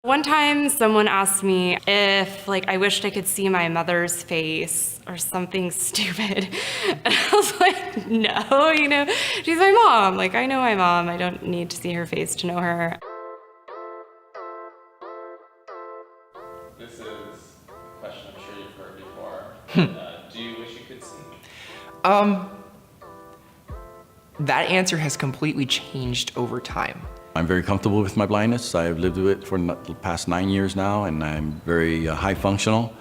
One time someone asked me if I wished I could see my mother's face or something stupid. And I was like, no, she's my mom. I know my mom. I don't need to see her face to know her. This is a question I'm sure you've heard before. Do you wish you could see? That answer has completely changed over time. I'm very comfortable with my blindness. I've lived with it for the past 9 years now, and I'm very high functional.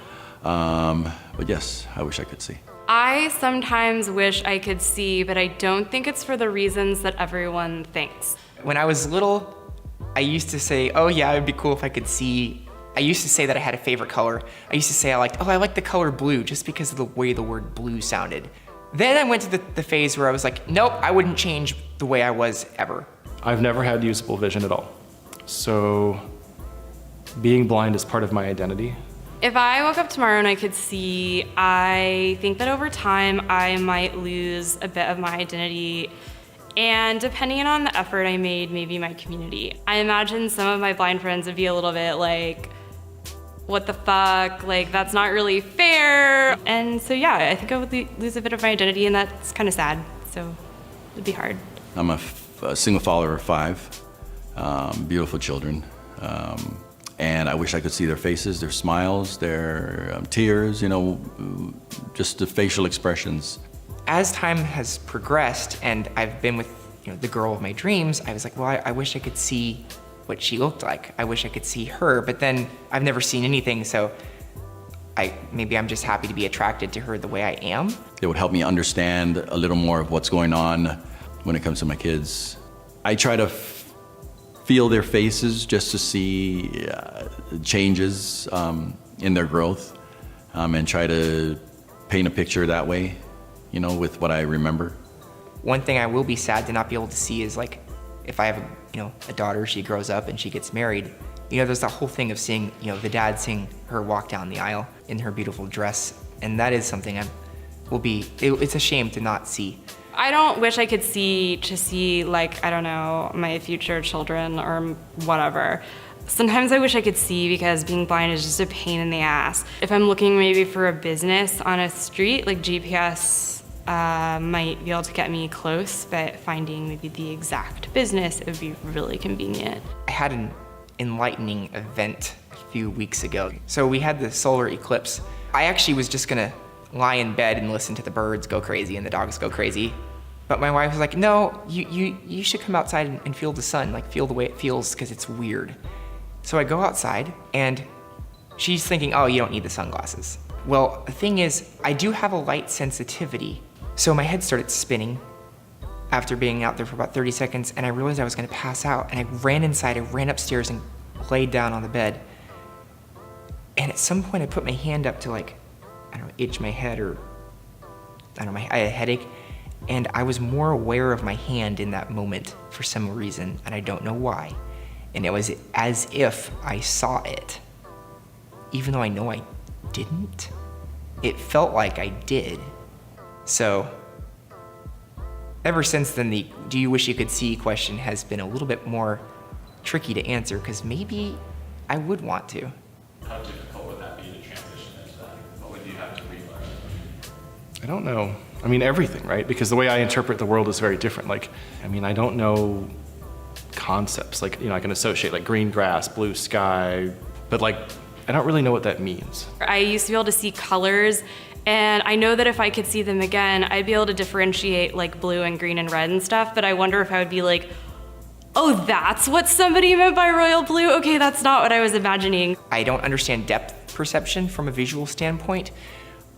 But yes, I wish I could see. I sometimes wish I could see, but I don't think it's for the reasons that everyone thinks. When I was little, I used to say, oh yeah, it'd be cool if I could see. I used to say that I had a favorite color. I used to say I like the color blue just because of the way the word blue sounded. Then I went to the phase where I was like, nope, I wouldn't change the way I was ever. I've never had usable vision at all. So being blind is part of my identity. If I woke up tomorrow and I could see, I think that over time I might lose a bit of my identity, and depending on the effort I made, maybe my community. I imagine some of my blind friends would be a little bit like, what the fuck, that's not really fair. And so yeah, I think I would lose a bit of my identity, and that's kind of sad, so it'd be hard. I'm a single father of 5 beautiful children. And I wish I could see their faces, their smiles, their tears, just the facial expressions. As time has progressed and I've been with the girl of my dreams, I was like, well, I wish I could see what she looked like. I wish I could see her, but then I've never seen anything, so maybe I'm just happy to be attracted to her the way I am. It would help me understand a little more of what's going on when it comes to my kids. I try to feel their faces just to see changes in their growth, and try to paint a picture that way, with what I remember. One thing I will be sad to not be able to see is if I have a daughter, she grows up and she gets married, there's that whole thing of seeing, the dad seeing her walk down the aisle in her beautiful dress, and that is something it's a shame to not see. I don't wish I could see I don't know, my future children or whatever. Sometimes I wish I could see because being blind is just a pain in the ass. If I'm looking maybe for a business on a street, GPS might be able to get me close, but finding maybe the exact business, it would be really convenient. I had an enlightening event a few weeks ago. So we had the solar eclipse. I actually was just gonna lie in bed and listen to the birds go crazy and the dogs go crazy. But my wife was like, no, you should come outside and feel the sun, feel the way it feels, because it's weird. So I go outside and she's thinking, oh, you don't need the sunglasses. Well, the thing is, I do have a light sensitivity. So my head started spinning after being out there for about 30 seconds, and I realized I was gonna pass out, and I ran inside, I ran upstairs and laid down on the bed. And at some point I put my hand up to I don't know, itch my head, or I don't know, I had a headache, and I was more aware of my hand in that moment for some reason, and I don't know why. And it was as if I saw it, even though I know I didn't. It felt like I did. So ever since then, the do you wish you could see question has been a little bit more tricky to answer, because maybe I would want to. How difficult would that be to transition into that? What would you have to relearn? I don't know. I mean, everything, right? Because the way I interpret the world is very different. I don't know concepts. I can associate green grass, blue sky, but I don't really know what that means. I used to be able to see colors, and I know that if I could see them again, I'd be able to differentiate blue and green and red and stuff, but I wonder if I would be oh, that's what somebody meant by royal blue? Okay, that's not what I was imagining. I don't understand depth perception from a visual standpoint.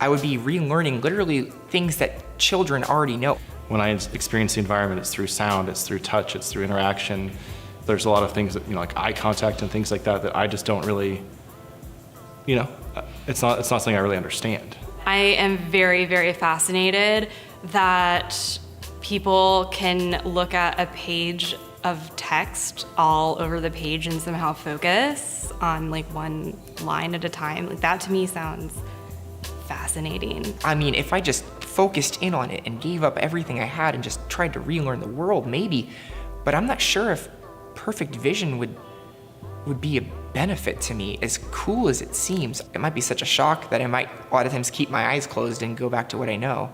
I would be relearning literally things that children already know. When I experience the environment, it's through sound, it's through touch, it's through interaction. There's a lot of things that, like eye contact and things like that I just don't really, it's not something I really understand. I am very, very fascinated that people can look at a page of text all over the page and somehow focus on one line at a time. That to me sounds fascinating. I mean, if I just focused in on it and gave up everything I had and just tried to relearn the world, maybe, but I'm not sure if perfect vision would would be a benefit to me, as cool as it seems. It might be such a shock that I might a lot of times keep my eyes closed and go back to what I know.